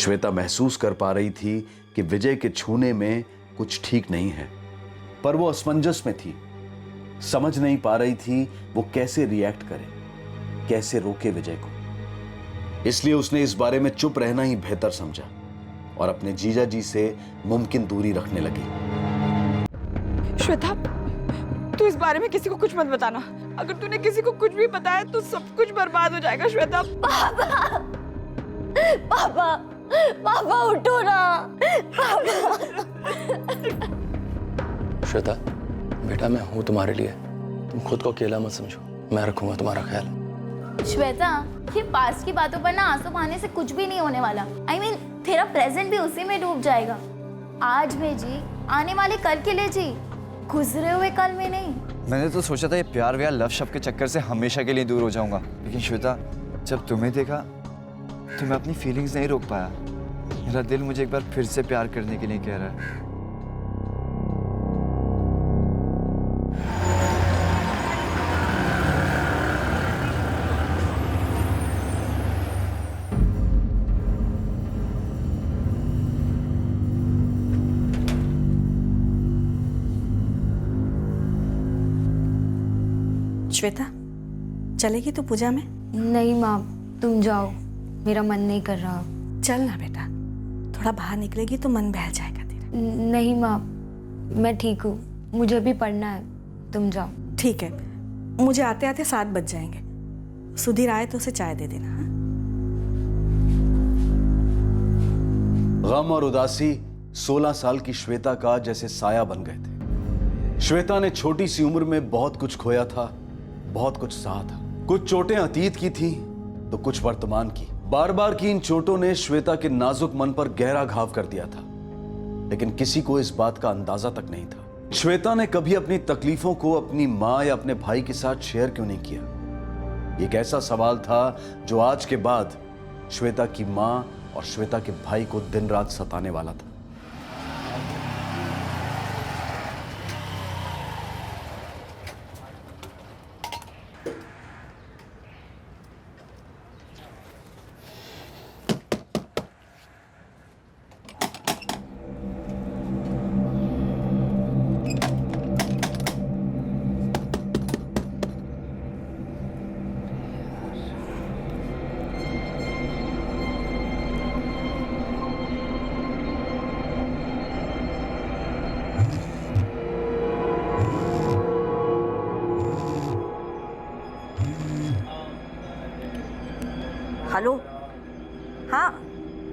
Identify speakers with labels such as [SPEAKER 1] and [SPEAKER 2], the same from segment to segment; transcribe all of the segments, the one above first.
[SPEAKER 1] श्वेता महसूस कर पा रही थी कि विजय के छूने में कुछ ठीक नहीं है, पर वो असमंजस में थी। समझ नहीं पा रही थी वो कैसे रिएक्ट करे, कैसे रोके विजय को। इसलिए उसने इस बारे में चुप रहना ही बेहतर समझा और अपने जीजा जी से मुमकिन दूरी रखने लगी।
[SPEAKER 2] श्वेता, तू इस बारे में किसी को कुछ मत बताना। अगर तूने किसी को कुछ भी बताया तो सब कुछ बर्बाद हो जाएगा। श्वेता,
[SPEAKER 3] पापा, पापा, पापा उठो ना। पापा।
[SPEAKER 4] श्वेता, बेटा मैं हूँ तुम्हारे लिए, तुम खुद को अकेला मत समझो, मैं रखूंगा तुम्हारा ख्याल।
[SPEAKER 3] श्वेता, ये पास की बातों पर ना आंसू बहाने से कुछ भी नहीं होने वाला। I mean, तेरा प्रेजेंट भी उसी में डूब जाएगा। आज में जी, आने वाले कल के लिए जी, गुजरे हुए कल में नहीं।
[SPEAKER 5] मैंने तो सोचा था ये प्यार व्यार लव शब्द के चक्कर से हमेशा के लिए दूर हो जाऊंगा, लेकिन श्वेता जब तुम्हें देखा तो मैं अपनी फीलिंग्स नहीं रोक पाया। मेरा दिल मुझे एक बार फिर से प्यार करने के लिए कह रहा है।
[SPEAKER 6] श्वेता, चलेगी तू पूजा में?
[SPEAKER 3] नहीं माँ, तुम जाओ, मेरा मन नहीं कर रहा।
[SPEAKER 6] चल ना बेटा, थोड़ा बाहर निकलेगी तो मन बहल जाएगा तेरा।
[SPEAKER 3] नहीं माँ, मैं ठीक हूँ, मुझे भी पढ़ना है, तुम जाओ।
[SPEAKER 6] ठीक है, मुझे आते आते 7 बज जाएंगे। सुधीर आए तो उसे चाय दे देना। हाँ?
[SPEAKER 1] गम और उदासी 16 साल की श्वेता का जैसे साया बन गए थे। श्वेता ने छोटी सी उम्र में बहुत कुछ खोया था, बहुत कुछ सहा था। कुछ चोटें अतीत की थी तो कुछ वर्तमान की। बार बार की इन चोटों ने श्वेता के नाजुक मन पर गहरा घाव कर दिया था, लेकिन किसी को इस बात का अंदाजा तक नहीं था। श्वेता ने कभी अपनी तकलीफों को अपनी मां या अपने भाई के साथ शेयर क्यों नहीं किया? एक ऐसा सवाल था जो आज के बाद श्वेता की मां और श्वेता के भाई को दिन रात सताने वाला था।
[SPEAKER 6] हेलो, हाँ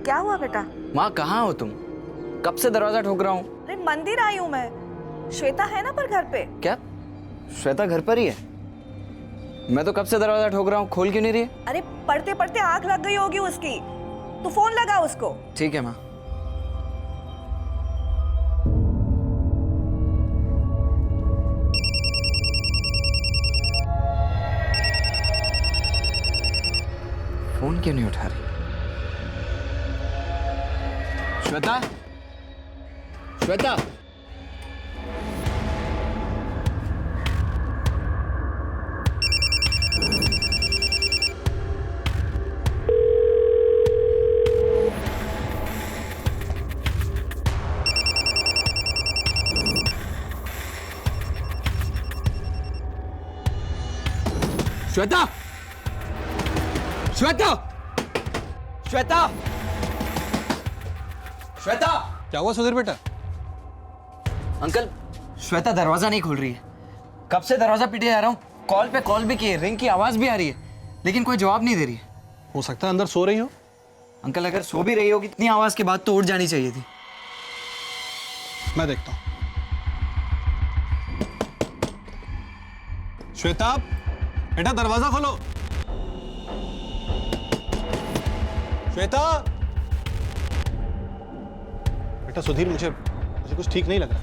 [SPEAKER 6] क्या हुआ बेटा?
[SPEAKER 4] माँ कहाँ हो तुम? कब से दरवाजा ठोक रहा हूँ।
[SPEAKER 6] अरे मंदिर आई हूँ मैं। श्वेता है ना पर घर पे?
[SPEAKER 4] क्या श्वेता घर पर ही है? मैं तो कब से दरवाजा ठोक रहा हूँ, खोल क्यों नहीं रही है?
[SPEAKER 6] अरे पढ़ते पढ़ते आंख लग गई होगी उसकी, तू फोन लगा उसको।
[SPEAKER 4] ठीक है माँ। फोन क्यों नहीं उठा रही? श्वेता, श्वेता, श्वेता, श्वेता, श्वेता, श्वेता।
[SPEAKER 7] क्या हुआ सुधीर बेटा?
[SPEAKER 4] अंकल, श्वेता दरवाजा नहीं खोल रही है। कब से दरवाजा पीटे जा रहा हूँ, कॉल पे कॉल भी किए, रिंग की आवाज भी आ रही है, लेकिन कोई जवाब नहीं दे रही है।
[SPEAKER 7] हो सकता है अंदर सो रही हो।
[SPEAKER 4] अंकल अगर सो भी रही होगी, इतनी आवाज के बाद तो उठ जानी चाहिए थी।
[SPEAKER 7] मैं देखता हूँ। श्वेता बेटा, दरवाजा खोलो। श्वेता बेटा, सुधीर मुझे कुछ ठीक नहीं लग रहा।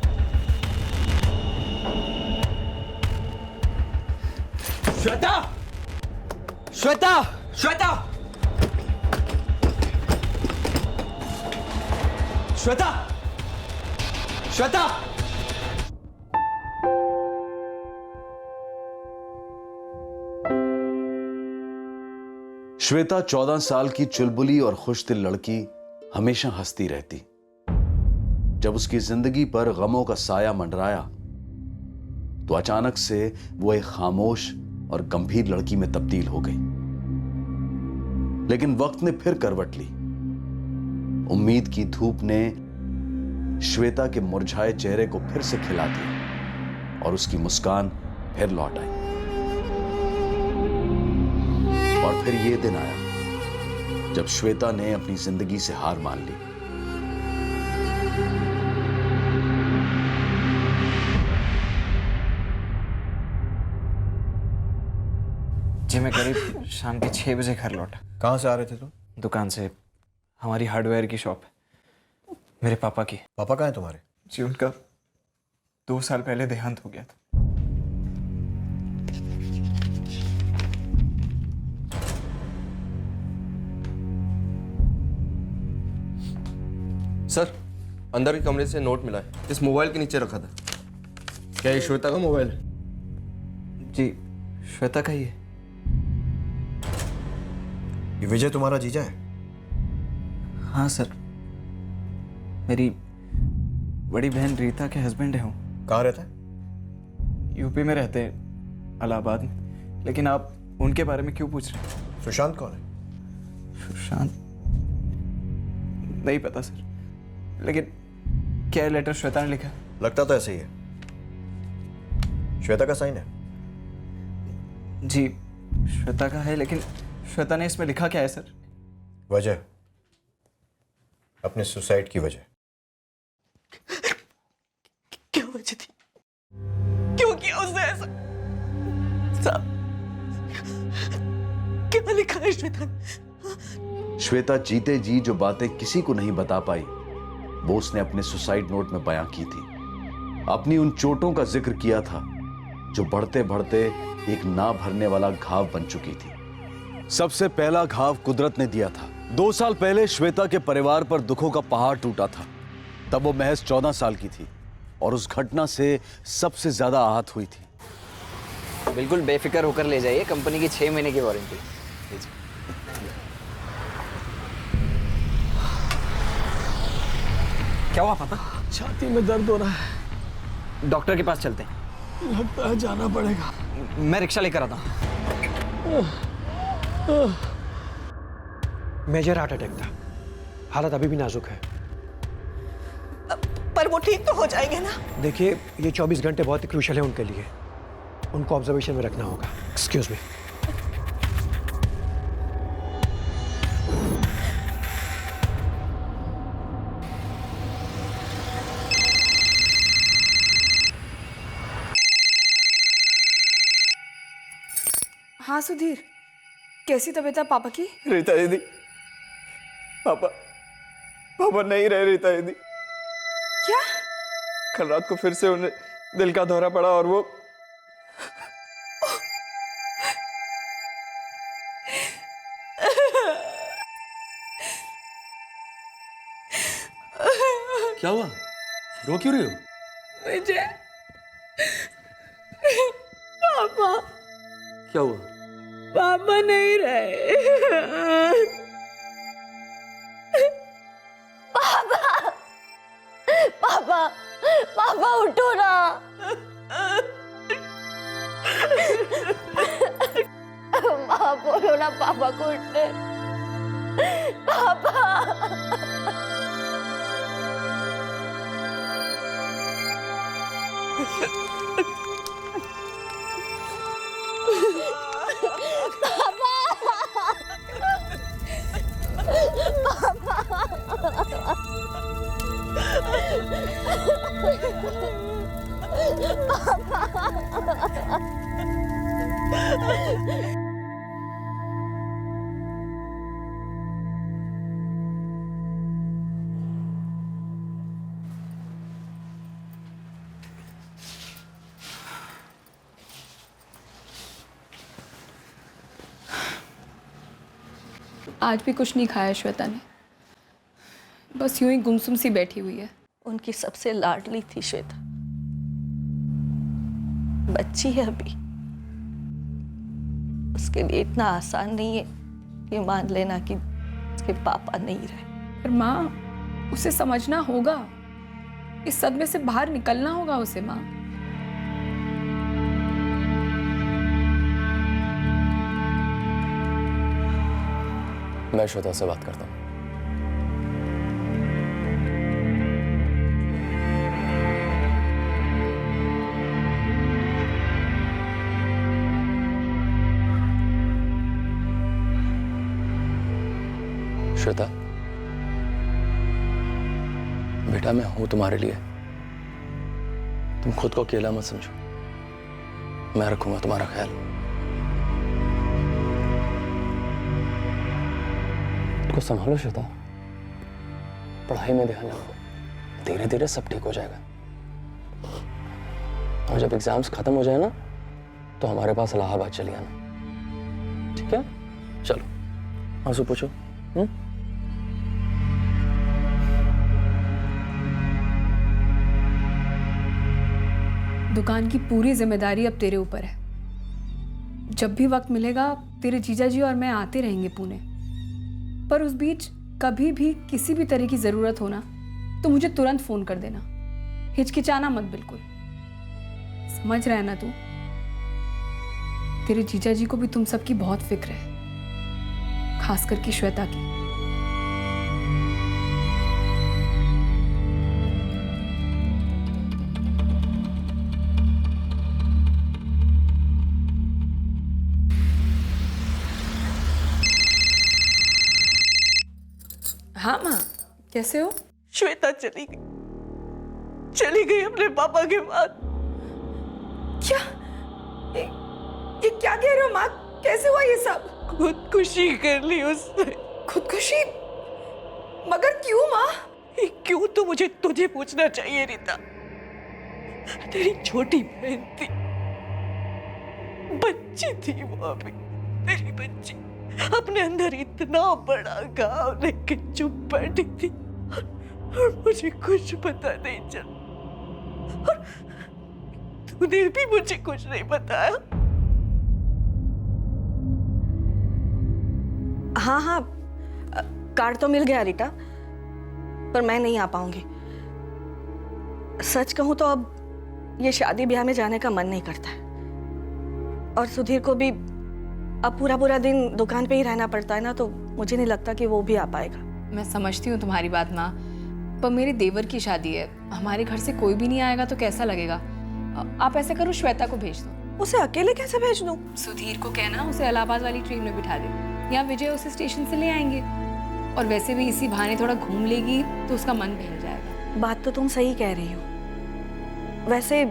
[SPEAKER 4] श्वेता, श्वेता, श्वेता, श्वेता, श्वेता।
[SPEAKER 1] श्वेता 14 साल की चुलबुली और खुश दिल लड़की हमेशा हंसती रहती। जब उसकी जिंदगी पर गमों का साया मंडराया तो अचानक से वो एक खामोश और गंभीर लड़की में तब्दील हो गई। लेकिन वक्त ने फिर करवट ली। उम्मीद की धूप ने श्वेता के मुरझाए चेहरे को फिर से खिला दिया और उसकी मुस्कान फिर लौट आई। और फिर यह दिन आया जब श्वेता ने अपनी जिंदगी से हार मान ली।
[SPEAKER 4] जी मैं करीब शाम के 6 बजे घर लौटा।
[SPEAKER 7] कहाँ से आ रहे थे तुम?
[SPEAKER 4] दुकान से, हमारी हार्डवेयर की शॉप है, मेरे पापा की।
[SPEAKER 7] पापा कहाँ हैं तुम्हारे?
[SPEAKER 4] जी उनका 2 साल पहले देहांत हो गया था।
[SPEAKER 8] सर, अंदर के कमरे से नोट मिला है, इस मोबाइल के नीचे रखा था। क्या ये श्वेता का मोबाइल है?
[SPEAKER 4] जी श्वेता का ही है।
[SPEAKER 7] ये विजय तुम्हारा जीजा है?
[SPEAKER 4] हाँ सर, मेरी बड़ी बहन रीता के हस्बैंड है। हूँ
[SPEAKER 7] कहाँ रहता है?
[SPEAKER 4] यूपी में रहते हैं, इलाहाबाद में। लेकिन आप उनके बारे में क्यों पूछ रहे हैं?
[SPEAKER 7] सुशांत कौन है?
[SPEAKER 4] सुशांत नहीं पता सर, लेकिन क्या लेटर श्वेता ने लिखा?
[SPEAKER 7] लगता तो ऐसे ही है। श्वेता का साइन है?
[SPEAKER 4] जी श्वेता का है, लेकिन श्वेता ने इसमें लिखा क्या है सर?
[SPEAKER 7] वजह, अपने सुसाइड की वजह।
[SPEAKER 2] क्या वजह थी? क्यों किया उसने ऐसा? साहब, क्या लिखा है श्वेता ने?
[SPEAKER 1] श्वेता जीते जी जो बातें किसी को नहीं बता पाई वो उसने अपने सुसाइड नोट में बयां की थी। अपनी उन चोटों का जिक्र किया था जो बढ़ते बढ़ते एक ना भरने वाला घाव बन चुकी थी। सबसे पहला घाव कुदरत ने दिया था। 2 साल पहले श्वेता के परिवार पर दुखों का पहाड़ टूटा था। तब वो महज 14 साल की थी और उस घटना से सबसे ज्यादा आहत हुई थी।
[SPEAKER 4] बिल्कुल बेफिक्र होकर ले जाइए, कंपनी की 6 महीने की वारंटी। क्या हुआ पापा?
[SPEAKER 9] छाती में दर्द हो रहा है।
[SPEAKER 4] डॉक्टर के पास चलते हैं।
[SPEAKER 9] लगता है जाना पड़ेगा।
[SPEAKER 4] मैं रिक्शा लेकर आता हूँ।
[SPEAKER 9] मेजर हार्ट अटैक था, हालत अभी भी नाजुक है।
[SPEAKER 2] पर वो ठीक तो हो जाएंगे ना?
[SPEAKER 9] देखिए, ये 24 घंटे बहुत ही क्रूशियल है उनके लिए। उनको ऑब्जर्वेशन में रखना होगा। Excuse me.
[SPEAKER 2] हाँ सुधीर, कैसी तबीयत है पापा की?
[SPEAKER 4] रीता दीदी, पापा नहीं रहे। रीता दीदी,
[SPEAKER 2] क्या?
[SPEAKER 4] कल रात को फिर से उन्हें दिल का दौरा पड़ा और वो
[SPEAKER 8] क्या हुआ? रो क्यों रही हो?
[SPEAKER 2] विजय, पापा
[SPEAKER 8] क्या हुआ?
[SPEAKER 2] पापा नहीं रहे।
[SPEAKER 3] पापा उठो ना। माँ बोलो ना पापा को उठने। पापा
[SPEAKER 2] आज भी कुछ नहीं खाया श्वेता ने, बस यूं ही गुमसुम सी बैठी हुई है।
[SPEAKER 10] उनकी सबसे लाडली थी श्वेता। बच्ची है अभी, उसके लिए इतना आसान नहीं है ये मान लेना कि उसके पापा नहीं रहे।
[SPEAKER 2] पर माँ, उसे समझना होगा, इस सदमे से बाहर निकलना होगा उसे माँ।
[SPEAKER 8] मैं श्वेता से बात करता हूँ। श्वेता, बेटा मैं हूं तुम्हारे लिए। तुम खुद को अकेला मत समझो, मैं रखूंगा तुम्हारा ख्याल। को संभालो श्वेता, पढ़ाई में ध्यान रखो, धीरे धीरे सब ठीक हो जाएगा। और जब एग्जाम्स खत्म हो जाए ना, तो हमारे पास इलाहाबाद चली आना, ठीक है? चलो आंसू पूछो।
[SPEAKER 2] दुकान की पूरी जिम्मेदारी अब तेरे ऊपर है। जब भी वक्त मिलेगा तेरे जीजा जी और मैं आते रहेंगे पुणे, पर उस बीच कभी भी किसी भी तरह की जरूरत हो ना तो मुझे तुरंत फोन कर देना, हिचकिचाना मत बिल्कुल। समझ रहा है ना तू? तेरे जीजा जी को भी तुम सबकी बहुत फिक्र है, खास करके श्वेता की। हाँ माँ, कैसे हो?
[SPEAKER 10] श्वेता चली गई अपने पापा के बाद।
[SPEAKER 2] क्या ये क्या कह रहे हो माँ? कैसे हुआ ये सब?
[SPEAKER 10] खुदकुशी कर ली उसने।
[SPEAKER 2] खुदकुशी? मगर क्यों माँ?
[SPEAKER 10] क्यों तो मुझे तुझे पूछना चाहिए रीता। तेरी छोटी बहन थी, बच्ची थी वो अभी, तेरी बच्ची अपने अंदर इतना बड़ा घाव लेके चुप बैठी थी और मुझे कुछ पता नहीं चला, और तूने भी मुझे कुछ नहीं बताया।
[SPEAKER 6] हाँ, कार्ड तो मिल गया रीटा, पर मैं नहीं आ पाऊंगी। सच कहूं तो अब ये शादी ब्याह में जाने का मन नहीं करता है, और सुधीर को भी अब पूरा दिन दुकान पे ही रहना पड़ता है ना, तो मुझे नहीं लगता कि वो भी आ पाएगा।
[SPEAKER 2] मैं समझती हूँ तुम्हारी बात माँ, पर मेरे देवर की शादी है, हमारे घर से कोई भी नहीं आएगा तो कैसा लगेगा? आप ऐसे करो, श्वेता को भेज दो।
[SPEAKER 6] उसे अकेले कैसे भेज दूं?
[SPEAKER 2] सुधीर को कहना उसे इलाहाबाद वाली ट्रेन में बिठा दे, या विजय उसे स्टेशन से ले आएंगे, और वैसे भी इसी बहाने थोड़ा घूम लेगी तो उसका मन बहल जाएगा।
[SPEAKER 6] बात तो तुम सही कह रही हो, वैसे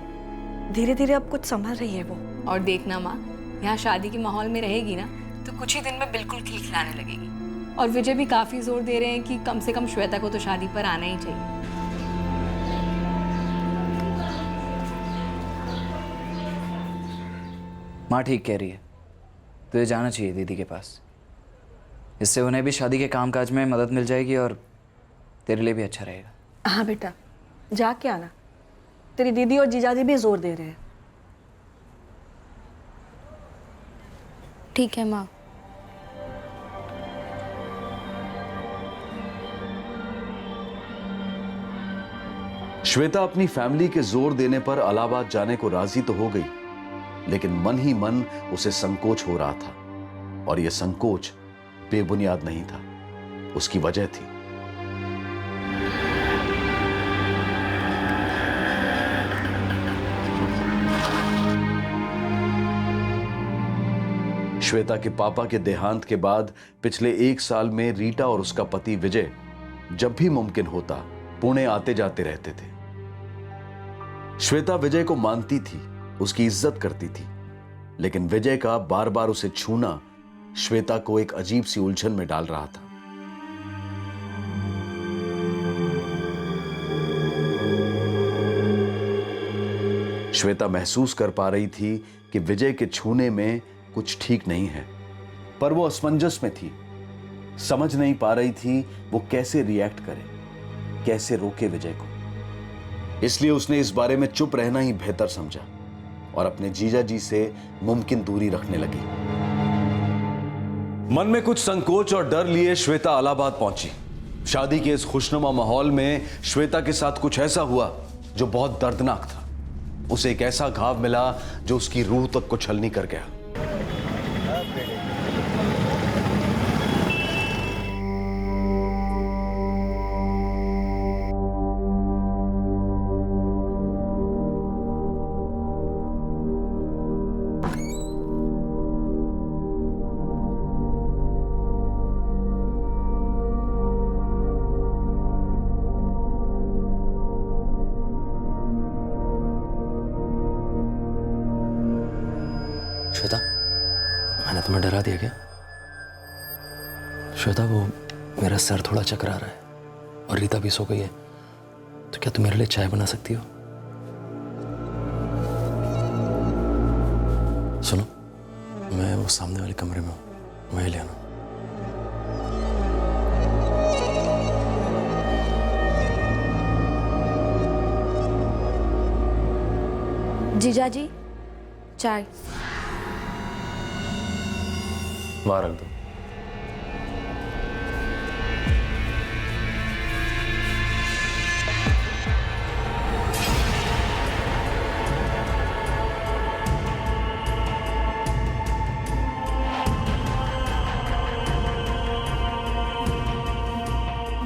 [SPEAKER 6] धीरे धीरे अब कुछ संभल रही है वो।
[SPEAKER 2] और देखना माँ, यहाँ शादी के माहौल में रहेगी ना तो कुछ ही दिन में बिल्कुल खिलखिलाने लगेगी। और विजय भी काफी जोर दे रहे हैं कि कम से कम श्वेता को तो शादी पर आना ही चाहिए।
[SPEAKER 4] माँ ठीक कह रही है, तुझे जाना चाहिए दीदी के पास। इससे उन्हें भी शादी के कामकाज में मदद मिल जाएगी और तेरे लिए भी अच्छा रहेगा।
[SPEAKER 6] हाँ बेटा, जाके आना, तेरी दीदी और जीजाजी भी जोर दे रहे हैं।
[SPEAKER 3] ठीक है माँ।
[SPEAKER 1] श्वेता अपनी फैमिली के जोर देने पर इलाहाबाद जाने को राजी तो हो गई, लेकिन मन ही मन उसे संकोच हो रहा था, और यह संकोच बेबुनियाद नहीं था, उसकी वजह थी। श्वेता के पापा के देहांत के बाद पिछले 1 साल में रीटा और उसका पति विजय जब भी मुमकिन होता पुणे आते जाते रहते थे। श्वेता विजय को मानती थी, उसकी इज्जत करती थी, लेकिन विजय का बार बार उसे छूना श्वेता को एक अजीब सी उलझन में डाल रहा था। श्वेता महसूस कर पा रही थी कि विजय के छूने में कुछ ठीक नहीं है, पर वो असमंजस में थी, समझ नहीं पा रही थी वो कैसे रिएक्ट करे, कैसे रोके विजय को। इसलिए उसने इस बारे में चुप रहना ही बेहतर समझा और अपने जीजा जी से मुमकिन दूरी रखने लगी। मन में कुछ संकोच और डर लिए श्वेता इलाहाबाद पहुंची। शादी के इस खुशनुमा माहौल में श्वेता के साथ कुछ ऐसा हुआ जो बहुत दर्दनाक था। उसे एक ऐसा घाव मिला जो उसकी रूह तक को छलनी कर गया।
[SPEAKER 8] श्वेता, मैंने तुम्हें डरा दिया क्या? श्वेता, वो मेरा सर थोड़ा चकरा रहा है और रीता भी सो गई है, तो क्या तुम मेरे लिए चाय बना सकती हो? सुनो, मैं वो सामने वाले कमरे में हूँ, वहीं ले आना।
[SPEAKER 3] जीजा जी, चाय।
[SPEAKER 8] वहां रख दो।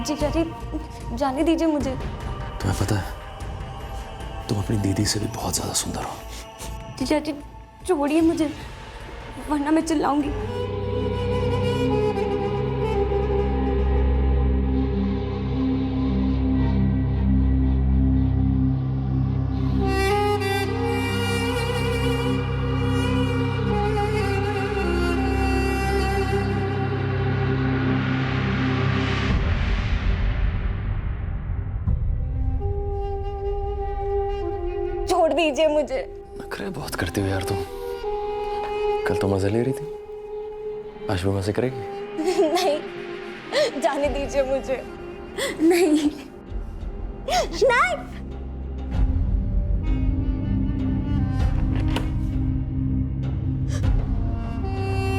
[SPEAKER 6] जीजा जी, जाने दीजिए मुझे।
[SPEAKER 8] तुम्हें पता है, तुम अपनी दीदी से भी बहुत ज्यादा सुंदर हो।
[SPEAKER 6] जीजा जी, छोड़िए मुझे, वरना मैं चिल्लाऊंगी। छोड़ दीजिए मुझे।
[SPEAKER 8] नखरे बहुत करती हो यार तुम। कल तो मजे ले रही थी, आज भी मजे करेगी?
[SPEAKER 6] नहीं, जाने दीजिए मुझे। नहीं, नहीं।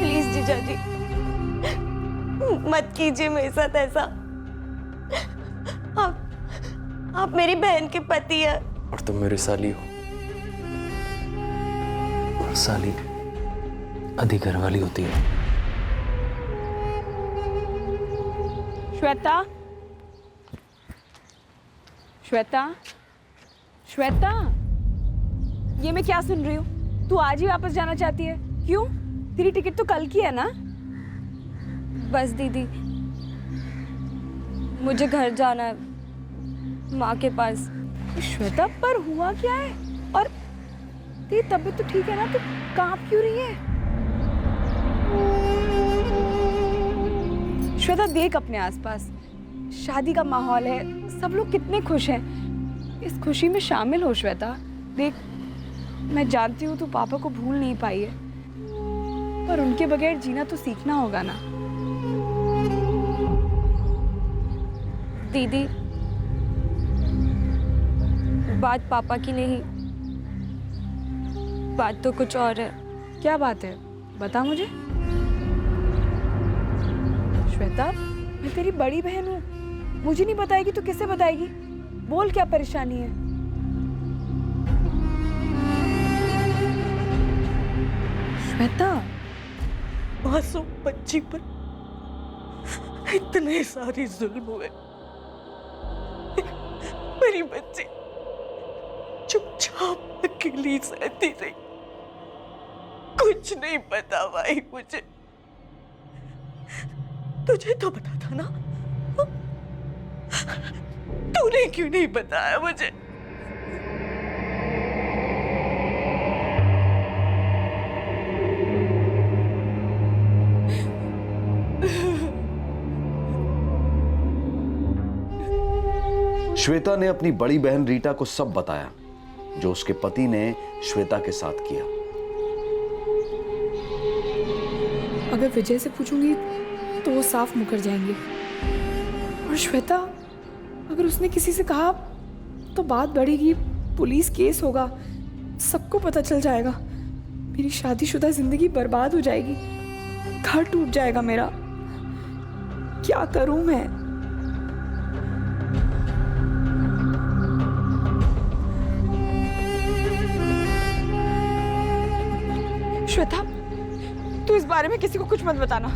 [SPEAKER 6] प्लीज जीजा जी, मत कीजिए मेरे साथ ऐसा। आप मेरी बहन के पति हैं।
[SPEAKER 8] और तुम मेरी साली हो, और साली अधिक घर वाली होती है।
[SPEAKER 2] श्वेता, श्वेता, श्वेता, ये मैं क्या सुन रही हूँ? तू आज ही वापस जाना चाहती है? क्यों? तेरी टिकट तो कल की है ना?
[SPEAKER 6] बस दीदी, मुझे घर जाना है, माँ के पास।
[SPEAKER 2] श्वेता, पर हुआ क्या है? और तेरी तबीयत तो ठीक है ना? तू कांप क्यों रही है? श्वेता, देख अपने आसपास, शादी का माहौल है, सब लोग कितने खुश हैं। इस खुशी में शामिल हो श्वेता। देख, मैं जानती हूँ तू पापा को भूल नहीं पाई है, पर उनके बगैर जीना तो सीखना होगा ना।
[SPEAKER 6] दीदी, बात पापा की नहीं, बात तो कुछ और है।
[SPEAKER 2] क्या बात है? बता मुझे। श्वेता, मैं तेरी बड़ी बहन हूँ, मुझे नहीं बताएगी तो किसे बताएगी? बोल, क्या परेशानी है? श्वेता,
[SPEAKER 10] मासूम बच्ची पर इतने सारे जुल्म हुए, मेरी बच्ची चुपचाप अकेली सहती रही, कुछ नहीं पता भाई मुझे। तुझे तो पता था ना? तूने क्यों नहीं बताया मुझे?
[SPEAKER 1] श्वेता ने अपनी बड़ी बहन रीटा को सब बताया जो उसके पति ने श्वेता के साथ किया।
[SPEAKER 2] अगर विजय से पूछूंगी तो वो साफ मुकर जाएंगे, और श्वेता, अगर उसने किसी से कहा तो बात बढ़ेगी, पुलिस केस होगा, सबको पता चल जाएगा, मेरी शादीशुदा जिंदगी बर्बाद हो जाएगी, घर टूट जाएगा मेरा। क्या करूं मैं?
[SPEAKER 6] श्वेता, तू इस बारे में किसी को कुछ मत बताना।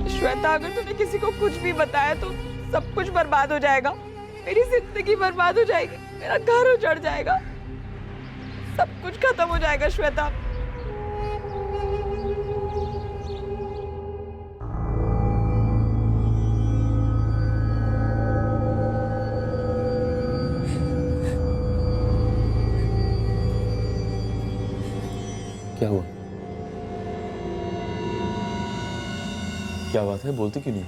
[SPEAKER 6] श्वेता, अगर तूने किसी को कुछ भी बताया तो सब कुछ बर्बाद हो जाएगा। मेरी जिंदगी बर्बाद हो जाएगी, मेरा घर उजड़ जाएगा, सब कुछ खत्म हो जाएगा श्वेता।
[SPEAKER 8] क्या हुआ? क्या बात है, बोलती क्यों नहीं?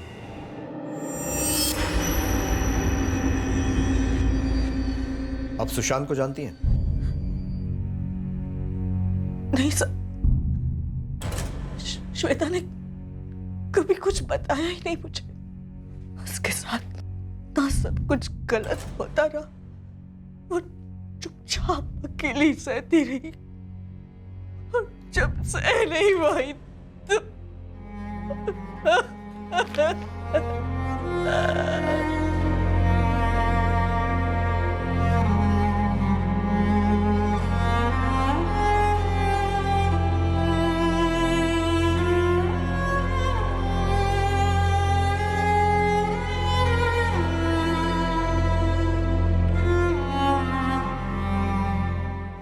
[SPEAKER 7] आप सुशांत को जानती हैं?
[SPEAKER 10] नहीं सर, श्वेता ने कभी कुछ बताया ही नहीं मुझे। उसके साथ ना सब कुछ गलत होता रहा और चुपचाप अकेली सहती रही, और जब सह नहीं पाई तो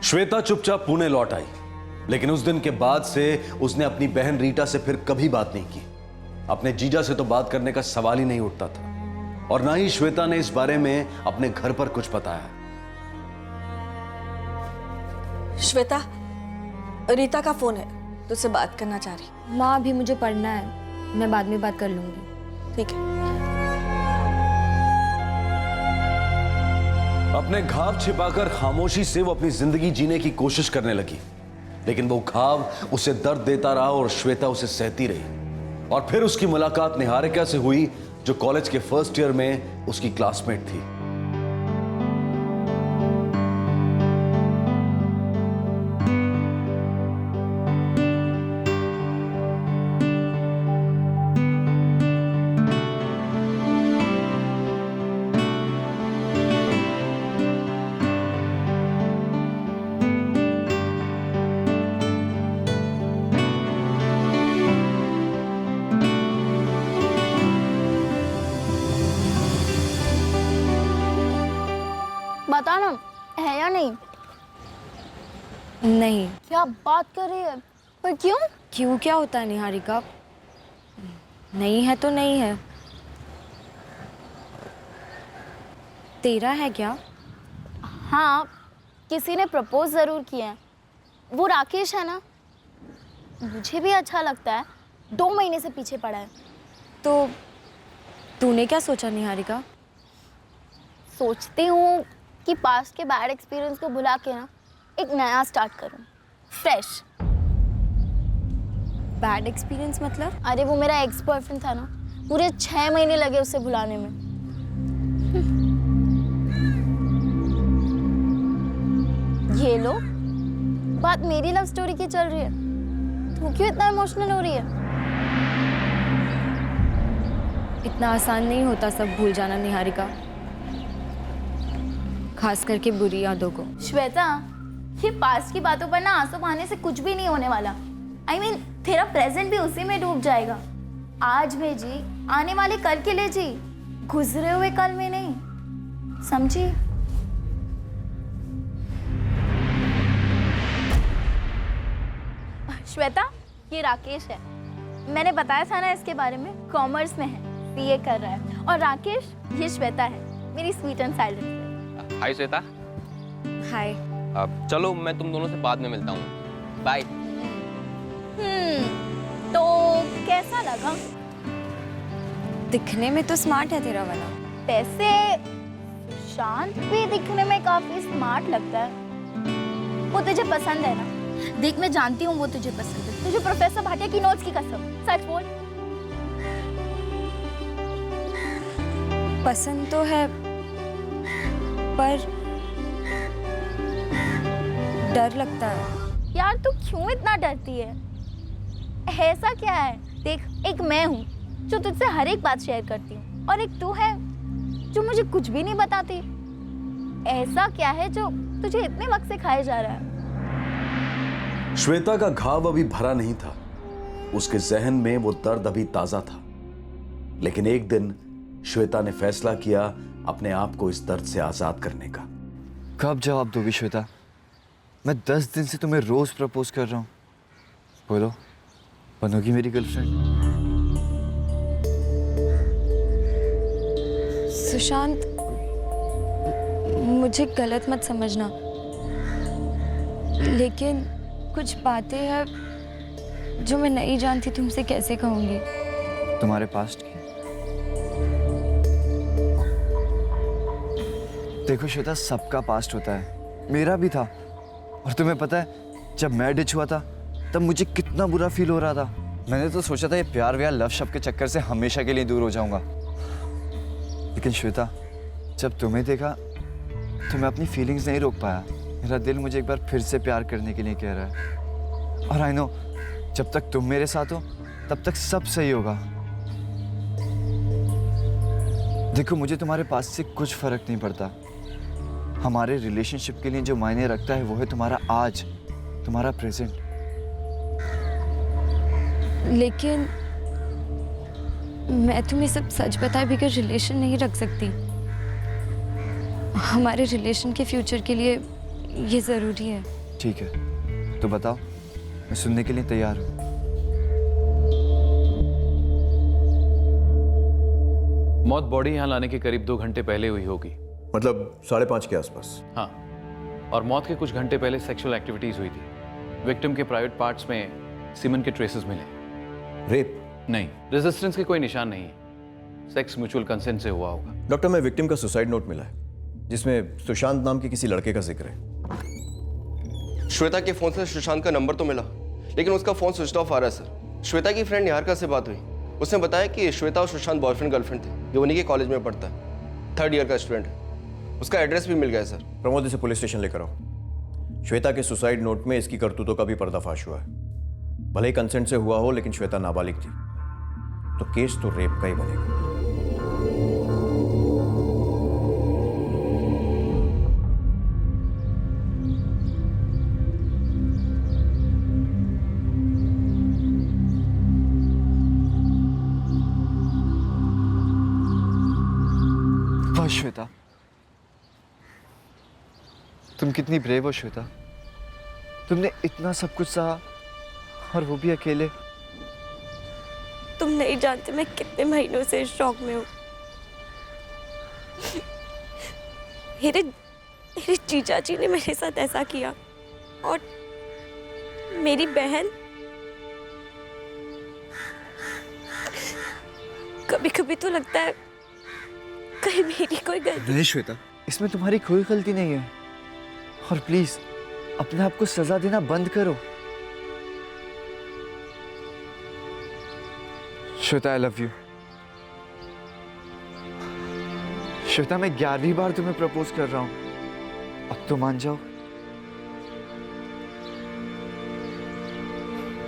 [SPEAKER 1] श्वेता चुपचाप पुणे लौट आई, लेकिन उस दिन के बाद से उसने अपनी बहन रीटा से फिर कभी बात नहीं की। अपने जीजा से तो बात करने का सवाल ही नहीं उठता था, और ना ही श्वेता ने इस बारे में अपने घर पर कुछ बताया।
[SPEAKER 6] श्वेता, रीता का फोन है, तुझसे बात करना चाह रही।
[SPEAKER 3] माँ, अभी मुझे पढ़ना है, मैं बाद में बात कर लूंगी।
[SPEAKER 6] ठीक है।
[SPEAKER 1] अपने घाव छिपाकर खामोशी से वो अपनी जिंदगी जीने की कोशिश करने लगी, लेकिन वो घाव उसे दर्द देता रहा और श्वेता उसे सहती रही। और फिर उसकी मुलाकात निहारिका से हुई, जो कॉलेज के फर्स्ट ईयर में उसकी क्लासमेट थी।
[SPEAKER 3] बता ना, है या नहीं?
[SPEAKER 11] नहीं।
[SPEAKER 3] क्या बात कर रही है? पर क्यों?
[SPEAKER 11] क्यों क्या होता है निहारिका? नहीं है तो नहीं है। तेरा है क्या?
[SPEAKER 3] हाँ, किसी ने प्रपोज जरूर किया है। वो राकेश है ना, मुझे भी अच्छा लगता है। 2 महीने से पीछे पड़ा है।
[SPEAKER 11] तो तूने क्या सोचा निहारिका?
[SPEAKER 3] सोचती हूँ कि पास्ट के बैड एक्सपीरियंस को भुला के ना एक नया स्टार्ट करूँ, फ्रेश।
[SPEAKER 11] बैड एक्सपीरियंस मतलब?
[SPEAKER 3] अरे वो मेरा एक्स बॉयफ्रेंड था ना, पूरे 6 महीने लगे उसे भुलाने में। ये लो, बात मेरी लव स्टोरी की चल रही है, तू क्यों इतना इमोशनल हो रही है?
[SPEAKER 11] इतना आसान नहीं होता सब भूल जाना निहारिका, खास करके बुरी यादों को।
[SPEAKER 3] श्वेता, ये पास्ट की बातों पर ना आंसू बहाने से कुछ भी नहीं होने वाला। I mean, तेरा प्रेजेंट भी उसी में डूब जाएगा। आज में जी, आने वाले कल के लिए जी, गुजरे हुए कल में नहीं, समझी? श्वेता, ये राकेश है, मैंने बताया था ना इसके बारे में। कॉमर्स में है, सीए कर रहा है। और राकेश, ये श्वेता है, मेरी स्वीट एंड साइलेंट फ्रेंड।
[SPEAKER 12] हाय श्वेता।
[SPEAKER 11] हाय।
[SPEAKER 12] अब चलो, मैं तुम दोनों से बाद में मिलता हूँ। बाय।
[SPEAKER 3] तो कैसा लगा?
[SPEAKER 11] दिखने में तो स्मार्ट है तेरा वाला।
[SPEAKER 3] वैसे शांत भी दिखने में काफी स्मार्ट लगता है। वो तुझे पसंद है ना? देख, मैं जानती हूँ वो तुझे पसंद है। तुझे प्रोफेसर भाटिया की नोट्स की कसम, सच बोल।
[SPEAKER 11] पसंद तो है, पर डर लगता है।
[SPEAKER 3] यार तू क्यों इतना डरती है? ऐसा क्या है? देख, एक मैं हूँ जो तुझसे हर एक बात शेयर करती हूँ, और एक तू है जो मुझे कुछ भी नहीं बताती। ऐसा क्या है जो तुझे इतने वक्त से खाए जा रहा है?
[SPEAKER 1] श्वेता का घाव अभी भरा नहीं था, उसके जहन में वो दर्द अभी ताजा था। लेकिन एक दिन श्वेता ने फैसला किया अपने आप को इस दर्द से आजाद करने का।
[SPEAKER 5] कब जवाब दोगी श्वेता? मैं 10 दिन से तुम्हें रोज प्रपोज कर रहा हूँ। बोलो, बनोगी मेरी गर्लफ्रेंड?
[SPEAKER 11] सुशांत, मुझे गलत मत समझना, लेकिन कुछ बातें हैं जो मैं नहीं जानती, तुमसे कैसे कहूँगी।
[SPEAKER 5] तुम्हारे पास्ट की? देखो श्वेता, सबका पास्ट होता है, मेरा भी था। और तुम्हें पता है, जब मैं डिच हुआ था तब मुझे कितना बुरा फील हो रहा था। मैंने तो सोचा था ये प्यार व्यार लव शब्द के चक्कर से हमेशा के लिए दूर हो जाऊंगा। लेकिन श्वेता, जब तुम्हें देखा तो मैं अपनी फीलिंग्स नहीं रोक पाया। मेरा दिल मुझे एक बार फिर से प्यार करने के लिए कह रहा है। और आई नो, जब तक तुम मेरे साथ हो तब तक सब सही होगा। देखो, मुझे तुम्हारे पास से कुछ फर्क नहीं पड़ता। हमारे रिलेशनशिप के लिए जो मायने रखता है वो है तुम्हारा आज, तुम्हारा प्रेजेंट।
[SPEAKER 11] लेकिन मैं तुम्हें सब सच बताए बगैर रिलेशन नहीं रख सकती। हमारे रिलेशन के फ्यूचर के लिए ये ज़रूरी है।
[SPEAKER 5] ठीक है, तो बताओ, मैं सुनने के लिए तैयार हूँ।
[SPEAKER 13] मौत बॉडी यहाँ लाने के करीब 2 घंटे पहले हुई होगी।
[SPEAKER 7] मतलब 5:30 के आसपास?
[SPEAKER 13] हाँ, और मौत के कुछ घंटे पहले सेक्सुअल एक्टिविटीज हुई थी। विक्टिम के प्राइवेट पार्ट्स में सीमन के ट्रेसेस मिले।
[SPEAKER 7] रेप?
[SPEAKER 13] नहीं, रेजिस्टेंस के कोई निशान नहीं है। सेक्स म्यूचुअल कंसेंट से हुआ होगा।
[SPEAKER 7] डॉक्टर, मैं विक्टिम का सुसाइड नोट मिला है जिसमें सुशांत नाम के किसी लड़के का जिक्र है।
[SPEAKER 14] श्वेता के फोन से सुशांत का नंबर तो मिला, लेकिन उसका फोन स्विच ऑफ आ रहा है सर। श्वेता की फ्रेंड निहारिका से बात हुई, उसने बताया कि श्वेता और सुशांत बॉयफ्रेंड गर्लफ्रेंड थे। ये उन्हीं के कॉलेज में पढ़ता है, 3rd ईयर का स्टूडेंट है। उसका एड्रेस भी मिल गया है सर।
[SPEAKER 7] प्रमोद, इसे पुलिस स्टेशन लेकर आओ। श्वेता के सुसाइड नोट में इसकी करतूतों का भी पर्दाफाश हुआ है। भले ही कंसेंट से हुआ हो, लेकिन श्वेता नाबालिग थी, तो केस तो रेप का ही बनेगा।
[SPEAKER 5] बस श्वेता, तुम कितनी ब्रेव हो श्वेता। तुमने इतना सब कुछ सहा, और वो भी अकेले।
[SPEAKER 11] तुम नहीं जानते मैं कितने महीनों से इस शौक में हूँ। मेरे जीजा जी ने मेरे साथ ऐसा किया, और मेरी बहन कभी कभी तो लगता है कहीं मेरी कोई गलती।
[SPEAKER 5] नहीं श्वेता, इसमें तुम्हारी कोई गलती नहीं है। और प्लीज अपने आप को सजा देना बंद करो। Shweta, I love you. Shweta, मैं 11वीं बार तुम्हें प्रपोज कर रहा हूं, अब तो मान जाओ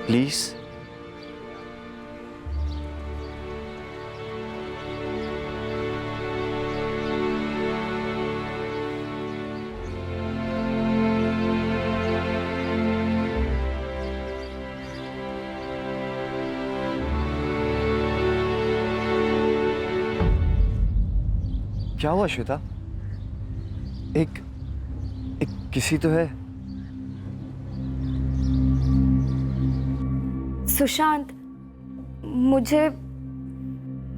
[SPEAKER 5] प्लीज। क्या हुआ श्वेता? एक किसी तो है।
[SPEAKER 11] सुशांत,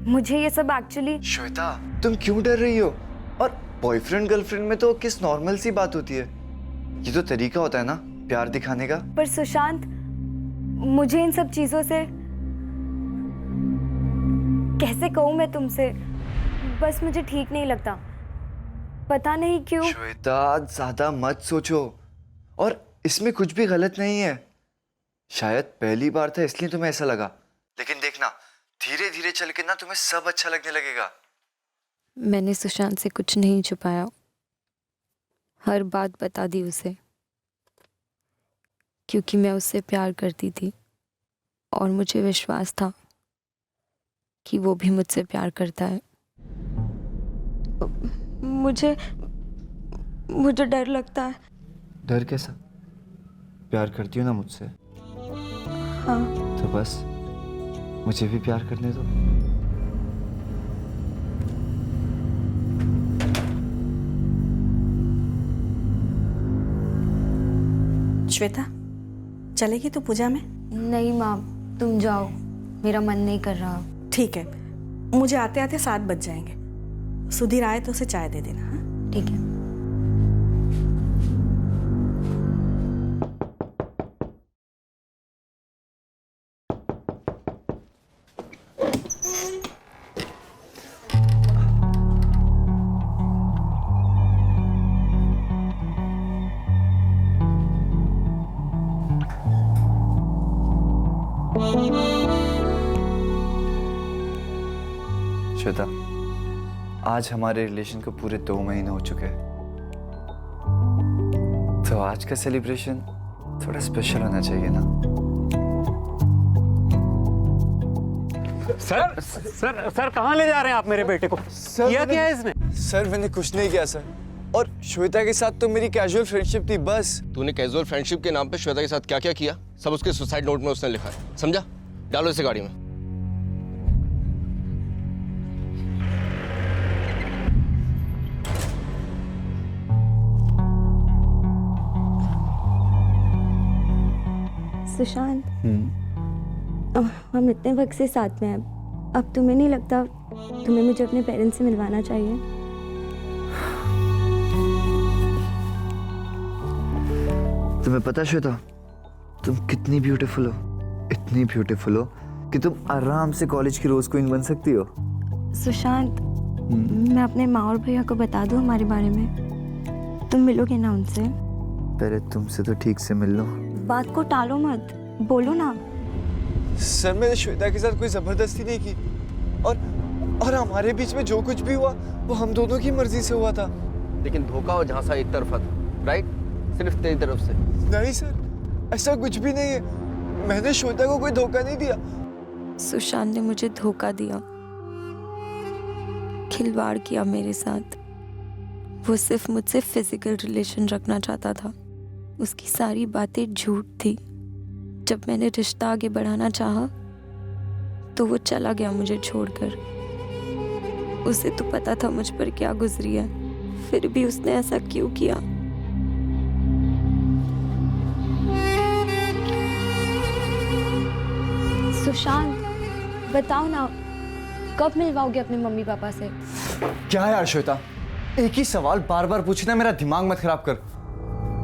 [SPEAKER 11] मुझे ये सब एक्चुअली।
[SPEAKER 5] श्वेता, तुम क्यों डर रही हो? और बॉयफ्रेंड गर्लफ्रेंड में तो किस नॉर्मल सी बात होती है। ये तो तरीका होता है ना प्यार दिखाने का।
[SPEAKER 11] पर सुशांत, मुझे इन सब चीजों से कैसे कहूँ मैं तुमसे, बस मुझे ठीक नहीं लगता, पता नहीं क्यों।
[SPEAKER 5] श्वेता, ज्यादा मत सोचो, और इसमें कुछ भी गलत नहीं है। शायद पहली बार था इसलिए तुम्हें ऐसा लगा, लेकिन देखना धीरे धीरे चल के ना तुम्हें सब अच्छा लगने लगेगा।
[SPEAKER 11] मैंने सुशांत से कुछ नहीं छुपाया, हर बात बता दी उसे, क्योंकि मैं उससे प्यार करती थी और मुझे विश्वास था कि वो भी मुझसे प्यार करता है। मुझे डर लगता है।
[SPEAKER 5] डर कैसा? प्यार करती हो ना मुझसे?
[SPEAKER 11] हाँ।
[SPEAKER 5] तो बस मुझे भी प्यार करने दो।
[SPEAKER 6] श्वेता, चलेगी तू पूजा में?
[SPEAKER 11] नहीं माँ, तुम जाओ, मेरा मन नहीं कर रहा।
[SPEAKER 6] ठीक है, मुझे आते आते 7 बज जाएंगे। सुधीर आए तो उसे चाय दे देना। हाँ,
[SPEAKER 11] ठीक है।
[SPEAKER 5] श्वेता, आज हमारे रिलेशन को पूरे 2 महीने हो चुके हैं, तो आज का सेलिब्रेशन थोड़ा स्पेशल होना चाहिए ना?
[SPEAKER 9] सर सर सर कहाँ ले जा रहे हैं आप मेरे बेटे को? किया क्या है इसने?
[SPEAKER 5] सर मैंने कुछ नहीं किया सर, और श्वेता के साथ तो मेरी कैजुअल फ्रेंडशिप थी बस।
[SPEAKER 14] तूने कैजुअल फ्रेंडशिप के नाम पे श्वेता के साथ क्या क्या किया सब उसके सुसाइड नोट में उसने लिखा है, समझा? डालो इसे गाड़ी में।
[SPEAKER 11] सुशांत, हम इतने वक्त से साथ में हैं, अब तुम्हें नहीं लगता तुम्हें मुझे अपने पेरेंट्स से मिलवाना चाहिए?
[SPEAKER 5] तुम्हें पता है श्वेता, तुम कितनी ब्यूटीफुल हो, इतनी ब्यूटीफुल हो कि तुम आराम से कॉलेज की रोज क्वीन बन सकती हो।
[SPEAKER 11] सुशांत, मैं अपने माँ और भैया को बता दूँ हमारे बारे में? तुम मिलोगे ना उनसे?
[SPEAKER 5] पहले तुमसे तो ठीक से मिल लो।
[SPEAKER 11] बात को टालो मत, बोलो ना।
[SPEAKER 5] सर मैंने श्वेता के साथ कोई जबरदस्ती नहीं की, और हमारे बीच में जो कुछ भी हुआ वो हम दोनों की मर्जी से हुआ था।
[SPEAKER 14] लेकिन धोखा और झांसा एक तरफा था, राइट? सिर्फ तेरी तरफ से।
[SPEAKER 5] नहीं सर, ऐसा कुछ भी नहीं है, मैंने श्वेता को कोई धोखा नहीं दिया।
[SPEAKER 11] सुशांत ने मुझे धोखा दिया, खिलवाड़ किया मेरे साथ। वो सिर्फ मुझसे फिजिकल रिलेशन रखना चाहता था, उसकी सारी बातें झूठ थी। जब मैंने रिश्ता आगे बढ़ाना चाहा तो वो चला गया मुझे छोड़कर। उसे तो पता था मुझ पर क्या गुजरी है, फिर भी उसने ऐसा क्यों किया? सुशांत, बताओ ना, कब मिलवाओगे अपने मम्मी पापा से?
[SPEAKER 5] क्या यार श्वेता, एक ही सवाल बार बार पूछना, मेरा दिमाग मत खराब कर।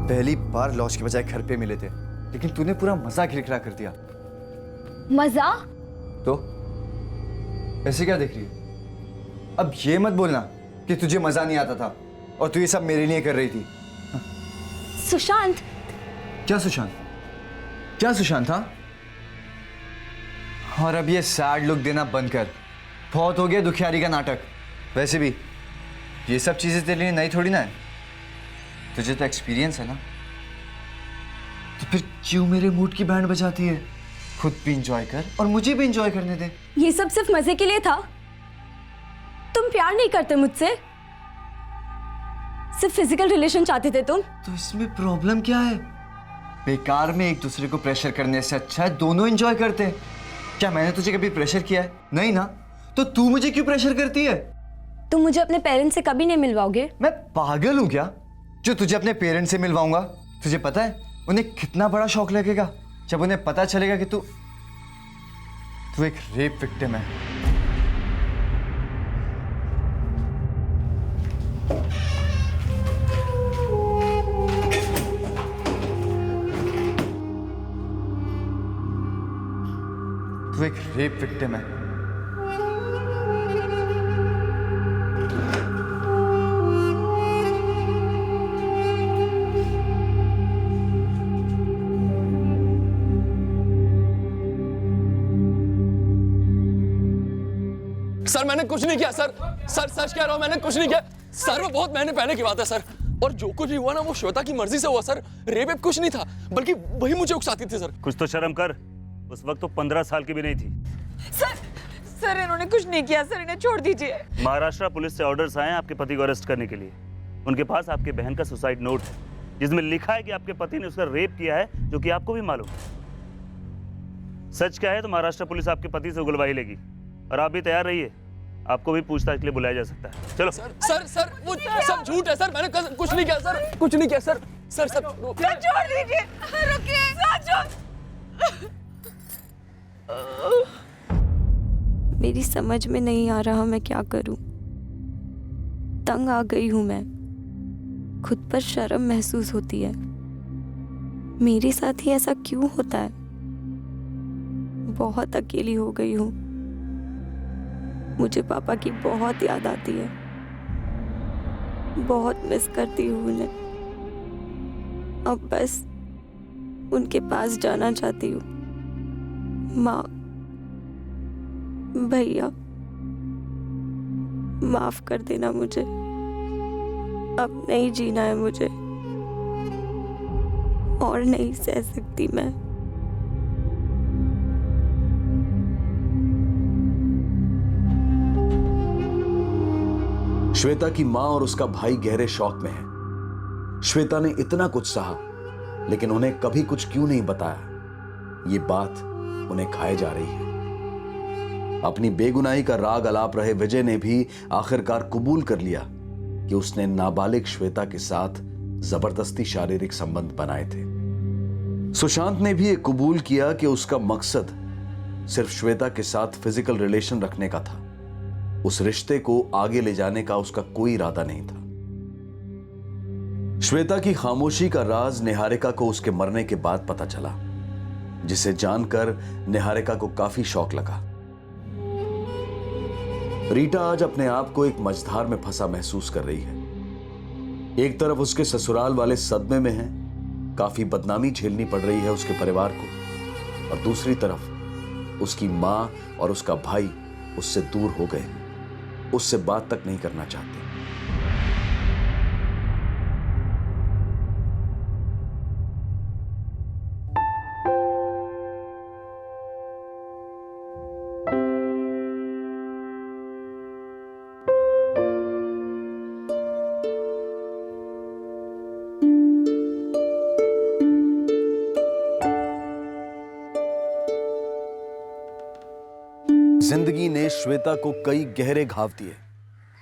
[SPEAKER 5] पहली बार लॉस के बजाय घर पे मिले थे, लेकिन तूने पूरा मजा खिलखिला कर दिया।
[SPEAKER 11] मजा?
[SPEAKER 5] तो ऐसे क्या देख रही है? अब ये मत बोलना कि तुझे मजा नहीं आता था और तू ये सब मेरे लिए कर रही थी।
[SPEAKER 11] सुशांत।
[SPEAKER 5] क्या सुशांत? क्या सुशांत? हाँ, और अब ये सैड लुक देना बंद कर, बहुत हो गया दुखियारी का नाटक। वैसे भी ये सब चीजें तेरे लिए नई थोड़ी ना है, तुझे तो एक्सपीरियंस है ना, तो फिर क्यों मेरे मूड की बैंड बजाती है? खुद भी इंजॉय कर और मुझे भी इंजॉय करने दे।
[SPEAKER 11] ये सब सिर्फ मजे के लिए था? तुम प्यार नहीं करते मुझसे, सिर्फ फिजिकल रिलेशन चाहते थे तुम?
[SPEAKER 5] तो इसमें प्रॉब्लम क्या है? बेकार में एक दूसरे को प्रेशर करने से अच्छा है दोनों एंजॉय करते हैं। क्या मैंने तुझे कभी प्रेशर किया है? नहीं ना, तो तू मुझे क्यों प्रेशर करती है?
[SPEAKER 11] तुम मुझे अपने पेरेंट्स से कभी नहीं मिलवाओगे?
[SPEAKER 5] मैं पागल हूं क्या जो तुझे अपने पेरेंट्स से मिलवाऊंगा? तुझे पता है उन्हें कितना बड़ा शौक लगेगा जब उन्हें पता चलेगा कि तू एक रेप विक्टिम है। तू एक रेप विक्टिम है।
[SPEAKER 15] सर मैंने कुछ नहीं किया सर, सच कह रहा हूं, मैंने कुछ नहीं किया सर। वो बहुत महीने पहले की बात है सर, और जो कुछ भी हुआ ना वो श्वेता की मर्जी से हुआ सर। रेप कुछ नहीं था, बल्कि वही मुझे उकसाती थी सर।
[SPEAKER 16] कुछ तो शर्म कर, उस वक्त तो 15 साल की भी नहीं थी।
[SPEAKER 10] सर इन्होंने कुछ नहीं किया सर, इन्हें छोड़ दीजिए।
[SPEAKER 16] महाराष्ट्र पुलिस से ऑर्डर्स आए हैं आपके पति को अरेस्ट करने के लिए। उनके पास आपके बहन का सुसाइड नोट है, जिसमें लिखा है कि आपके पति ने उसका रेप किया है, जो कि आपको भी मालूम है। सच क्या है तो महाराष्ट्र पुलिस आपके पति से उगलवाही लेगी, और आप भी तैयार रहिए, आपको भी पूछताछ के लिए बुलाया जा सकता है। चलो।
[SPEAKER 15] सर वो सब झूठ है सर, मैंने कुछ नहीं किया सर, कुछ नहीं किया सर। सर
[SPEAKER 10] छोड़ दीजिए, रुकिए।
[SPEAKER 11] मेरी समझ में नहीं आ रहा मैं क्या करूं। तंग आ गई हूं मैं, खुद पर शर्म महसूस होती है। मेरे साथ ही ऐसा क्यों होता है? बहुत अकेली हो गई हूं। मुझे पापा की बहुत याद आती है, बहुत मिस करती हूँ उन्हें। अब बस उनके पास जाना चाहती हूँ। माँ, भैया, माफ कर देना मुझे, अब नहीं जीना है मुझे, और नहीं सह सकती मैं।
[SPEAKER 1] श्वेता की माँ और उसका भाई गहरे शौक में है। श्वेता ने इतना कुछ सहा, लेकिन उन्हें कभी कुछ क्यों नहीं बताया, ये बात उन्हें खाए जा रही है। अपनी बेगुनाही का राग अलाप रहे विजय ने भी आखिरकार कबूल कर लिया कि उसने नाबालिग श्वेता के साथ जबरदस्ती शारीरिक संबंध बनाए थे। सुशांत ने भी ये कबूल किया कि उसका मकसद सिर्फ श्वेता के साथ फिजिकल रिलेशन रखने का था। उस रिश्ते को आगे ले जाने का उसका कोई इरादा नहीं था। श्वेता की खामोशी का राज निहारिका को उसके मरने के बाद पता चला, जिसे जानकर निहारिका को काफी शौक लगा। रीटा आज अपने आप को एक मझधार में फंसा महसूस कर रही है। एक तरफ उसके ससुराल वाले सदमे में हैं, काफी बदनामी झेलनी पड़ रही है उसके परिवार को, और दूसरी तरफ उसकी मां और उसका भाई उससे दूर हो गए, उससे बात तक नहीं करना चाहते। जिंदगी ने श्वेता को कई गहरे घाव दिए।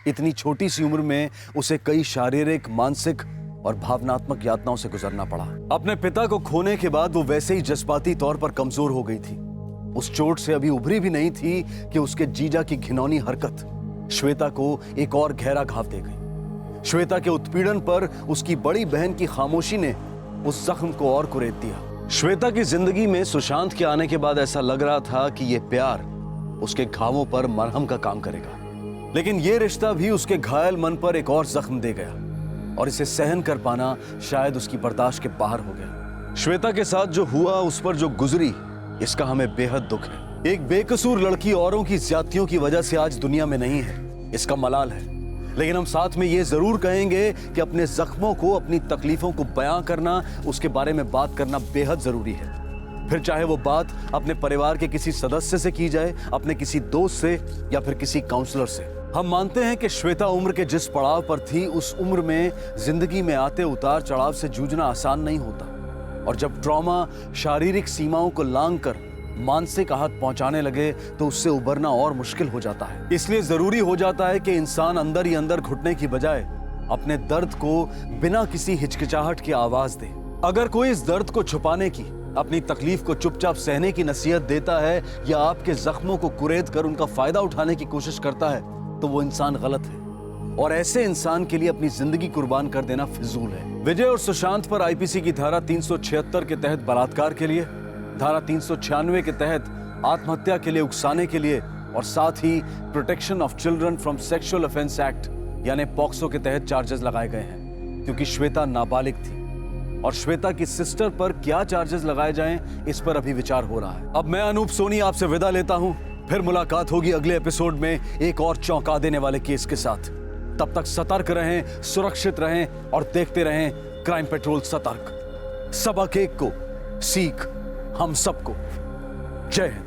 [SPEAKER 1] इतनी छोटी सी उम्र में उसे कई शारीरिक, मानसिक और भावनात्मक यातनाओं से गुजरना पड़ा। अपने पिता को खोने के बाद वो वैसे ही जज्बाती तौर पर कमजोर हो गई थी। उस चोट से अभी उभरी भी नहीं थी कि उसके जीजा की घिनौनी हरकत श्वेता को एक और गहरा घाव दे गई। श्वेता के उत्पीड़न पर उसकी बड़ी बहन की खामोशी ने उस जख्म को और कुरेद दिया। श्वेता की जिंदगी में सुशांत के आने के बाद ऐसा लग रहा था कि यह प्यार उसके घावों पर मरहम का काम करेगा, लेकिन यह रिश्ता भी उसके घायल मन पर एक और जख्म दे गया, और इसे सहन कर पाना शायद उसकी बर्दाश्त के बाहर हो गया। श्वेता के साथ जो हुआ, उस पर जो गुजरी, इसका हमें बेहद दुख है। एक बेकसूर लड़की औरों की ज्यादतियों की वजह से आज दुनिया में नहीं है, इसका मलाल है। लेकिन हम साथ में ये जरूर कहेंगे कि अपने जख्मों को, अपनी तकलीफों को बयां करना, उसके बारे में बात करना बेहद जरूरी है। फिर चाहे वो बात अपने परिवार के किसी सदस्य से की जाए, अपने किसी दोस्त से, या फिर किसी काउंसलर से। हम मानते हैं कि श्वेता उम्र के जिस पड़ाव पर थी, उस उम्र में जिंदगी में आते उतार चढ़ाव से जूझना आसान नहीं होता, और जब ट्रॉमा शारीरिक सीमाओं को लांघ कर मानसिक आहत पहुंचाने लगे तो उससे उबरना और मुश्किल हो जाता है। इसलिए जरूरी हो जाता है कि इंसान अंदर ही अंदर घुटने की बजाय अपने दर्द को बिना किसी हिचकिचाहट की आवाज दे। अगर कोई इस दर्द को छुपाने की, अपनी तकलीफ को चुपचाप सहने की नसीहत देता है, या आपके जख्मों को कुरेद कर उनका फायदा उठाने की कोशिश करता है, तो वो इंसान गलत है, और ऐसे इंसान के लिए अपनी जिंदगी कुर्बान कर देना फिजूल है। विजय और सुशांत पर आईपीसी की धारा 376 के तहत बलात्कार के लिए, धारा 396 के तहत आत्महत्या के लिए उकसाने के लिए, और साथ ही protection of children from sexual offence act यानी पॉक्सो के तहत चार्जेस लगाए गए हैं, क्योंकि श्वेता नाबालिग थी। और श्वेता की सिस्टर पर क्या चार्जेस लगाए जाएं, इस पर अभी विचार हो रहा है। अब मैं अनूप सोनी आपसे विदा लेता हूं, फिर मुलाकात होगी अगले एपिसोड में एक और चौंका देने वाले केस के साथ। तब तक सतर्क रहें, सुरक्षित रहें, और देखते रहें क्राइम पेट्रोल सतर्क। सबक एक को, सीख हम सबको। जय हिंद।